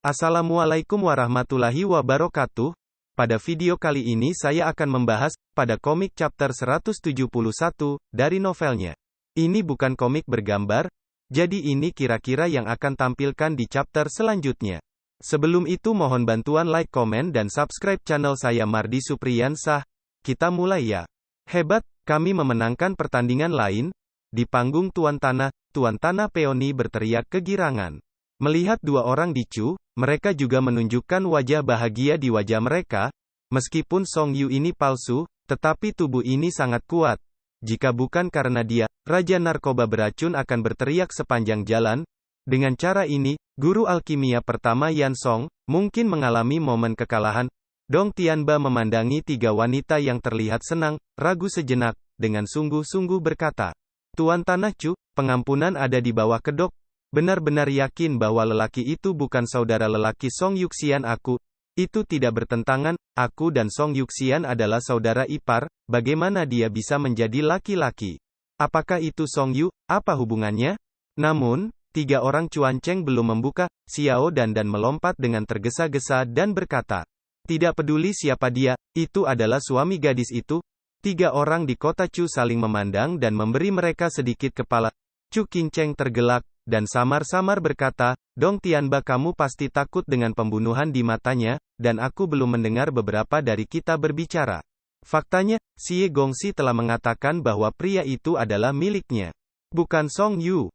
Assalamualaikum warahmatullahi wabarakatuh. Pada video kali ini saya akan membahas pada komik chapter 171 dari novelnya. Ini bukan komik bergambar, jadi ini kira-kira yang akan tampilkan di chapter selanjutnya. Sebelum itu mohon bantuan like, komen, dan subscribe channel saya Mardi Supriyansah. Kita mulai ya. Hebat, kami memenangkan pertandingan lain. Di panggung Tuan Tanah Peony berteriak kegirangan. Melihat dua orang Dicu, mereka juga menunjukkan wajah bahagia di wajah mereka. Meskipun Song Yu ini palsu, tetapi tubuh ini sangat kuat. Jika bukan karena dia, Raja Narkoba Beracun akan berteriak sepanjang jalan. Dengan cara ini, guru alkimia pertama Yan Song, mungkin mengalami momen kekalahan. Dong Tianba memandangi tiga wanita yang terlihat senang, ragu sejenak, dengan sungguh-sungguh berkata, Tuan Tanah Chu, pengampunan ada di bawah kedok. Benar-benar yakin bahwa lelaki itu bukan saudara lelaki Song Yuxian aku. Itu tidak bertentangan, aku dan Song Yuxian adalah saudara ipar, bagaimana dia bisa menjadi laki-laki? Apakah itu Song Yu? Apa hubungannya? Namun, tiga orang cuanceng belum membuka. Xiao dan melompat dengan tergesa-gesa dan berkata, tidak peduli siapa dia, itu adalah suami gadis itu. Tiga orang di kota Chu saling memandang dan memberi mereka sedikit kepala. Chu Qingcheng tergelak, dan samar-samar berkata, Dong Tianba kamu pasti takut dengan pembunuhan di matanya, dan aku belum mendengar beberapa dari kita berbicara. Faktanya, Xie Gongxi telah mengatakan bahwa pria itu adalah miliknya. Bukan Song Yu.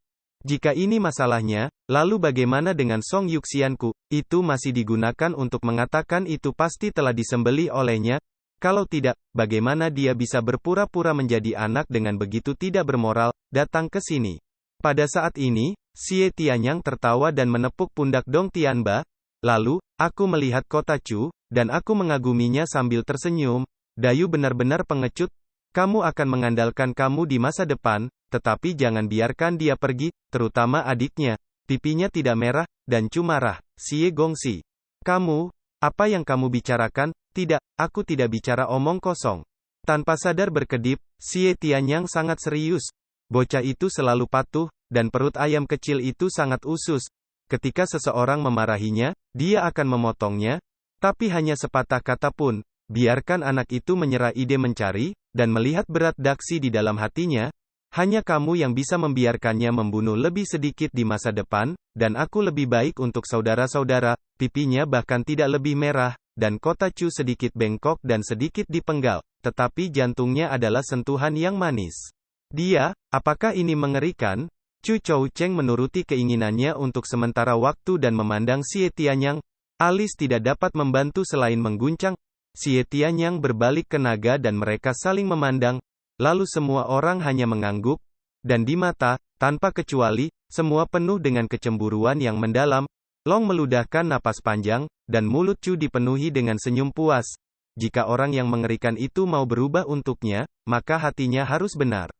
Jika ini masalahnya, lalu bagaimana dengan Song Yuxianku? Itu masih digunakan untuk mengatakan itu pasti telah disembelih olehnya. Kalau tidak, bagaimana dia bisa berpura-pura menjadi anak dengan begitu tidak bermoral, datang ke sini. Pada saat ini, Xie Tianyang tertawa dan menepuk pundak Dong Tianba. Lalu, aku melihat kota Chu, dan aku mengaguminya sambil tersenyum. Dayu benar-benar pengecut. Kamu akan mengandalkan kamu di masa depan, tetapi jangan biarkan dia pergi, terutama adiknya. Pipinya tidak merah, dan Chu marah. Xie Gongxi. Kamu, apa yang kamu bicarakan? Tidak, aku tidak bicara omong kosong. Tanpa sadar berkedip, Xie Tianyang sangat serius. Bocah itu selalu patuh, dan perut ayam kecil itu sangat usus. Ketika seseorang memarahinya, dia akan memotongnya, tapi hanya sepatah kata pun. Biarkan anak itu menyerah ide mencari, dan melihat berat daksi di dalam hatinya. Hanya kamu yang bisa membiarkannya membunuh lebih sedikit di masa depan, dan aku lebih baik untuk saudara-saudara. Pipinya bahkan tidak lebih merah, dan kota Chu sedikit bengkok dan sedikit dipenggal, tetapi jantungnya adalah sentuhan yang manis. Dia, apakah ini mengerikan? Chu Choucheng menuruti keinginannya untuk sementara waktu dan memandang Xie Tianyang. Alis tidak dapat membantu selain mengguncang. Xie Tianyang berbalik ke naga dan mereka saling memandang. Lalu semua orang hanya mengangguk. Dan di mata, tanpa kecuali, semua penuh dengan kecemburuan yang mendalam. Long meludahkan napas panjang, dan mulut Chu dipenuhi dengan senyum puas. Jika orang yang mengerikan itu mau berubah untuknya, maka hatinya harus benar.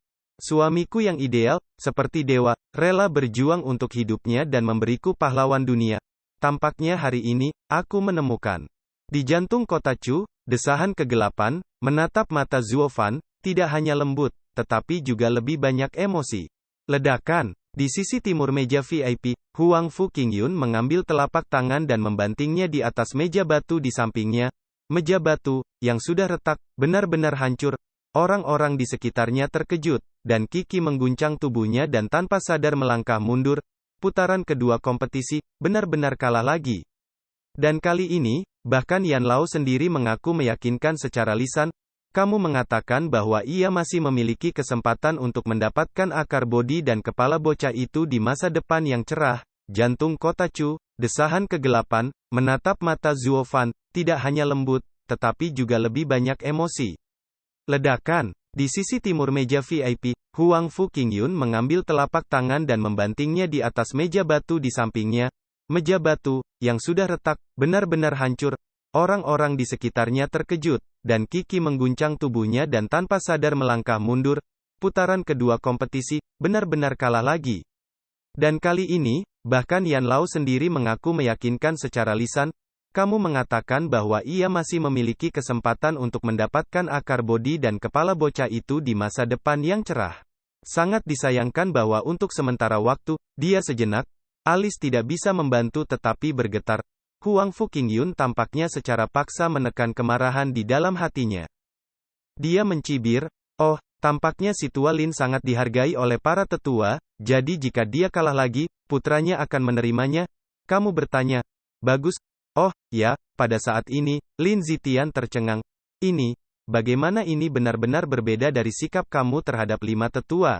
Suamiku yang ideal, seperti dewa, rela berjuang untuk hidupnya dan memberiku pahlawan dunia. Tampaknya hari ini, aku menemukan. Di jantung kota Chu, desahan kegelapan, menatap mata Zuofan, tidak hanya lembut, tetapi juga lebih banyak emosi. Ledakan. Di sisi timur meja VIP, Huang Fu Qingyun mengambil telapak tangan dan membantingnya di atas meja batu di sampingnya. Meja batu, yang sudah retak, benar-benar hancur. Orang-orang di sekitarnya terkejut, dan Kiki mengguncang tubuhnya dan tanpa sadar melangkah mundur. Putaran kedua kompetisi, benar-benar kalah lagi. Dan kali ini, bahkan Yan Lao sendiri mengaku meyakinkan secara lisan, kamu mengatakan bahwa ia masih memiliki kesempatan untuk mendapatkan akar bodi dan kepala bocah itu di masa depan yang cerah. Jantung kota Chu, desahan kegelapan, menatap mata Zuofan, tidak hanya lembut, tetapi juga lebih banyak emosi. Ledakan. Di sisi timur meja VIP, Huang Fu Qingyun mengambil telapak tangan dan membantingnya di atas meja batu di sampingnya. Meja batu, yang sudah retak, benar-benar hancur. Orang-orang di sekitarnya terkejut, dan Kiki mengguncang tubuhnya dan tanpa sadar melangkah mundur. Putaran kedua kompetisi, benar-benar kalah lagi. Dan kali ini, bahkan Yan Lao sendiri mengaku meyakinkan secara lisan, kamu mengatakan bahwa ia masih memiliki kesempatan untuk mendapatkan akar bodi dan kepala bocah itu di masa depan yang cerah. Sangat disayangkan bahwa untuk sementara waktu, dia sejenak, Alis tidak bisa membantu tetapi bergetar. Huang Fuqingyun tampaknya secara paksa menekan kemarahan di dalam hatinya. Dia mencibir, "Oh, tampaknya si tua Lin sangat dihargai oleh para tetua, jadi jika dia kalah lagi, putranya akan menerimanya." Kamu bertanya, "Bagus." "Oh, ya." Pada saat ini, Lin Zitian tercengang. Bagaimana ini benar-benar berbeda dari sikap kamu terhadap 5 tetua?"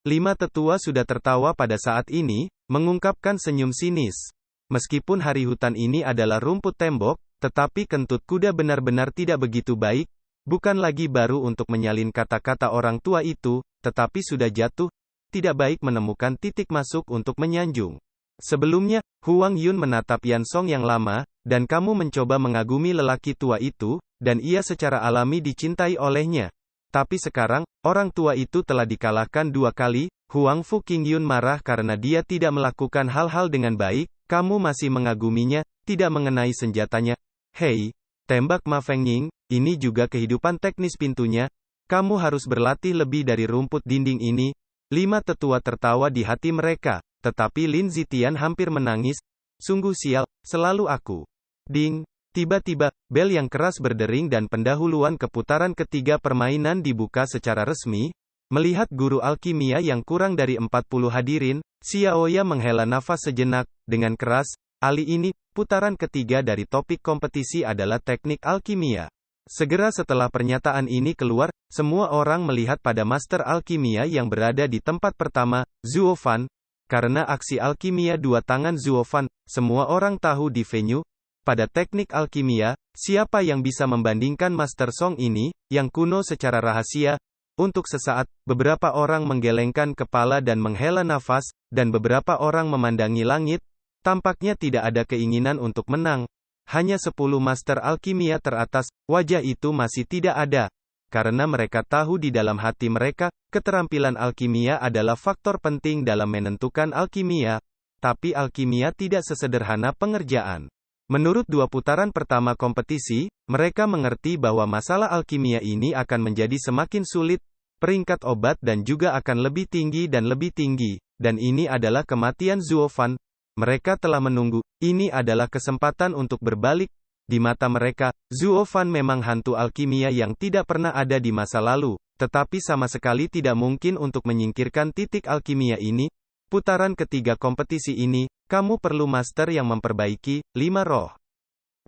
5 tetua sudah tertawa pada saat ini, mengungkapkan senyum sinis. Meskipun hari hutan ini adalah rumput tembok, tetapi kentut kuda benar-benar tidak begitu baik, bukan lagi baru untuk menyalin kata-kata orang tua itu, tetapi sudah jatuh, tidak baik menemukan titik masuk untuk menyanjung. Sebelumnya, Huang Yun menatap Yan Song yang lama, dan kamu mencoba mengagumi lelaki tua itu, dan ia secara alami dicintai olehnya. Tapi sekarang, orang tua itu telah dikalahkan 2 kali, Huang Fuqingyun marah karena dia tidak melakukan hal-hal dengan baik. Kamu masih mengaguminya, tidak mengenai senjatanya. Hei, tembak Ma Fengying, ini juga kehidupan teknis pintunya. Kamu harus berlatih lebih dari rumput dinding ini. 5 tetua tertawa di hati mereka, tetapi Lin Zitian hampir menangis. Sungguh sial, selalu aku. Ding. Tiba-tiba, bel yang keras berdering dan pendahuluan keputaran ketiga permainan dibuka secara resmi. Melihat guru alkimia yang kurang dari 40 hadirin, Xiaoya menghela nafas sejenak, dengan keras, "Ali ini, putaran ketiga dari topik kompetisi adalah teknik alkimia." Segera setelah pernyataan ini keluar, semua orang melihat pada master alkimia yang berada di tempat pertama, Zhuo Fan. Karena aksi alkimia 2 tangan Zhuo Fan, semua orang tahu di venue, pada teknik alkimia, siapa yang bisa membandingkan Master Song ini, yang kuno secara rahasia. Untuk sesaat, beberapa orang menggelengkan kepala dan menghela nafas, dan beberapa orang memandangi langit. Tampaknya tidak ada keinginan untuk menang. Hanya 10 master alkimia teratas, wajah itu masih tidak ada. Karena mereka tahu di dalam hati mereka, keterampilan alkimia adalah faktor penting dalam menentukan alkimia. Tapi alkimia tidak sesederhana pengerjaan. Menurut 2 putaran pertama kompetisi, mereka mengerti bahwa masalah alkimia ini akan menjadi semakin sulit, peringkat obat dan juga akan lebih tinggi dan lebih tinggi, dan ini adalah kematian Zhuo Fan. Mereka telah menunggu, ini adalah kesempatan untuk berbalik. Di mata mereka, Zhuo Fan memang hantu alkimia yang tidak pernah ada di masa lalu, tetapi sama sekali tidak mungkin untuk menyingkirkan titik alkimia ini. Putaran ketiga kompetisi ini, kamu perlu master yang memperbaiki 5 roh.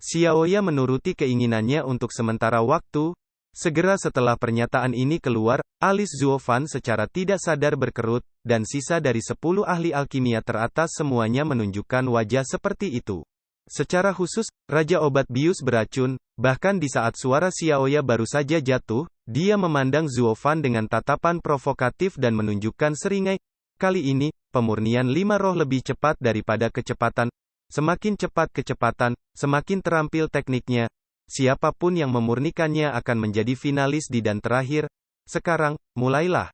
Xiaoya menuruti keinginannya untuk sementara waktu. Segera setelah pernyataan ini keluar, alis Zhuo Fan secara tidak sadar berkerut, dan sisa dari 10 ahli alkimia teratas semuanya menunjukkan wajah seperti itu. Secara khusus, Raja Obat Bius beracun, bahkan di saat suara Xiaoya baru saja jatuh, dia memandang Zhuo Fan dengan tatapan provokatif dan menunjukkan seringai. Kali ini, pemurnian 5 roh lebih cepat daripada kecepatan. Semakin cepat kecepatan, semakin terampil tekniknya. Siapapun yang memurnikannya akan menjadi finalis di dan terakhir. Sekarang, mulailah.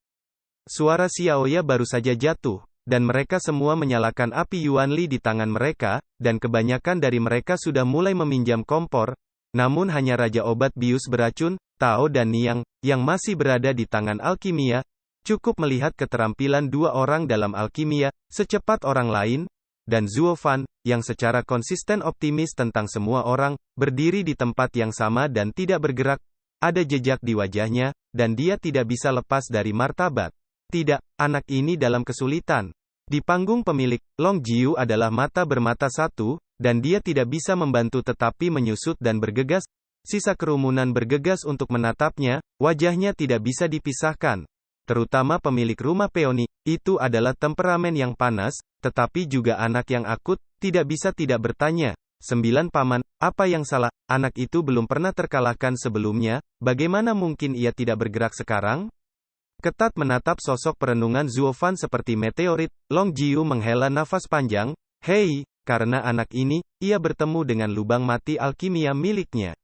Suara Xiaoya baru saja jatuh, dan mereka semua menyalakan api Yuanli di tangan mereka, dan kebanyakan dari mereka sudah mulai meminjam kompor. Namun hanya Raja Obat Bius beracun, Tao dan Niang, yang masih berada di tangan alkimia. Cukup melihat keterampilan 2 orang dalam alkimia, secepat orang lain, dan Zhuo Fan, yang secara konsisten optimis tentang semua orang, berdiri di tempat yang sama dan tidak bergerak. Ada jejak di wajahnya, dan dia tidak bisa lepas dari martabat. Tidak, anak ini dalam kesulitan. Di panggung pemilik, Long Jiu adalah mata bermata satu, dan dia tidak bisa membantu tetapi menyusut dan bergegas. Sisa kerumunan bergegas untuk menatapnya, wajahnya tidak bisa dipisahkan. Terutama pemilik rumah peoni, itu adalah temperamen yang panas, tetapi juga anak yang akut, tidak bisa tidak bertanya. 9 paman, apa yang salah? Anak itu belum pernah terkalahkan sebelumnya, bagaimana mungkin ia tidak bergerak sekarang? Ketat menatap sosok perenungan Zhuo Fan seperti meteorit, Long Jiu menghela nafas panjang. Hei, karena anak ini, ia bertemu dengan lubang mati alkimia miliknya.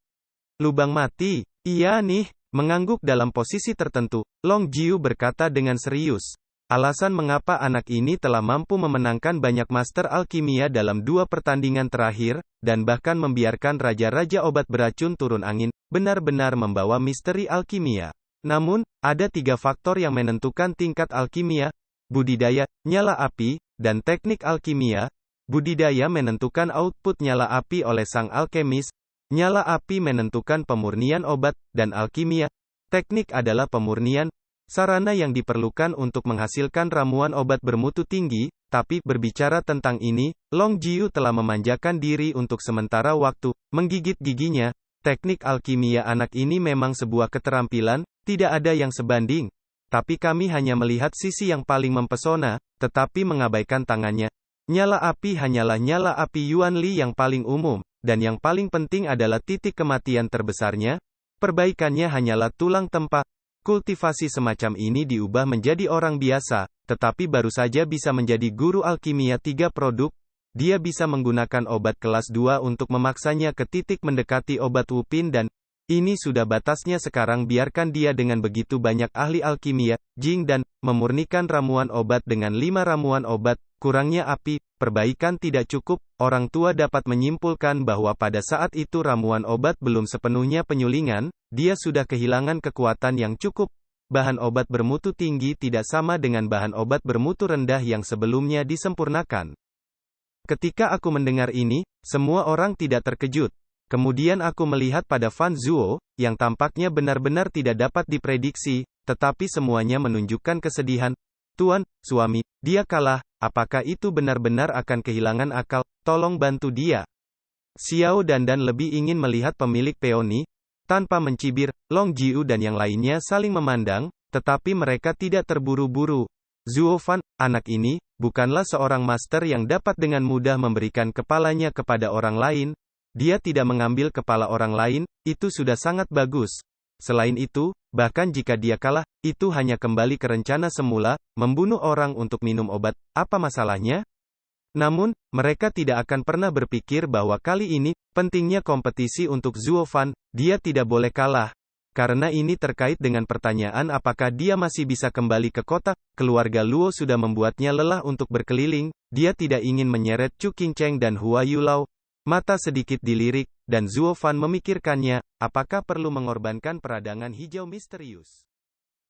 Lubang mati? Iya nih. Mengangguk dalam posisi tertentu, Long Jiu berkata dengan serius. Alasan mengapa anak ini telah mampu memenangkan banyak master alkimia dalam 2 pertandingan terakhir, dan bahkan membiarkan raja-raja obat beracun turun angin, benar-benar membawa misteri alkimia. Namun, ada 3 faktor yang menentukan tingkat alkimia: budidaya, nyala api, dan teknik alkimia. Budidaya menentukan output nyala api oleh sang alkemis. Nyala api menentukan pemurnian obat, dan alkimia. Teknik adalah pemurnian, sarana yang diperlukan untuk menghasilkan ramuan obat bermutu tinggi. Tapi, berbicara tentang ini, Long Jiu telah memanjakan diri untuk sementara waktu, menggigit giginya. Teknik alkimia anak ini memang sebuah keterampilan, tidak ada yang sebanding. Tapi kami hanya melihat sisi yang paling mempesona, tetapi mengabaikan tangannya. Nyala api hanyalah nyala api Yuanli yang paling umum, dan yang paling penting adalah titik kematian terbesarnya. Perbaikannya hanyalah tulang tempa. Kultivasi semacam ini diubah menjadi orang biasa, tetapi baru saja bisa menjadi guru alkimia 3 produk. Dia bisa menggunakan obat kelas 2 untuk memaksanya ke titik mendekati obat Wupin dan ini sudah batasnya sekarang. Biarkan dia dengan begitu banyak ahli alkimia, Jing dan memurnikan ramuan obat dengan 5 ramuan obat. Kurangnya api, perbaikan tidak cukup. Orang tua dapat menyimpulkan bahwa pada saat itu ramuan obat belum sepenuhnya penyulingan, dia sudah kehilangan kekuatan yang cukup. Bahan obat bermutu tinggi tidak sama dengan bahan obat bermutu rendah yang sebelumnya disempurnakan. Ketika aku mendengar ini, semua orang tidak terkejut. Kemudian aku melihat pada Fan Zuo, yang tampaknya benar-benar tidak dapat diprediksi, tetapi semuanya menunjukkan kesedihan. Tuan, suami, dia kalah, apakah itu benar-benar akan kehilangan akal? Tolong bantu dia. Xiao Dandan lebih ingin melihat pemilik peoni. Tanpa mencibir, Long Jiu dan yang lainnya saling memandang, tetapi mereka tidak terburu-buru. Zuo Fan, anak ini, bukanlah seorang master yang dapat dengan mudah memberikan kepalanya kepada orang lain. Dia tidak mengambil kepala orang lain, itu sudah sangat bagus. Selain itu, bahkan jika dia kalah, itu hanya kembali ke rencana semula, membunuh orang untuk minum obat. Apa masalahnya? Namun, mereka tidak akan pernah berpikir bahwa kali ini, pentingnya kompetisi untuk Zuo Fan, dia tidak boleh kalah. Karena ini terkait dengan pertanyaan apakah dia masih bisa kembali ke kota. Keluarga Luo sudah membuatnya lelah untuk berkeliling. Dia tidak ingin menyeret Chu Qingcheng dan Hua Yulao. Mata sedikit dilirik, dan Zuo Fan memikirkannya, apakah perlu mengorbankan peradangan hijau misterius.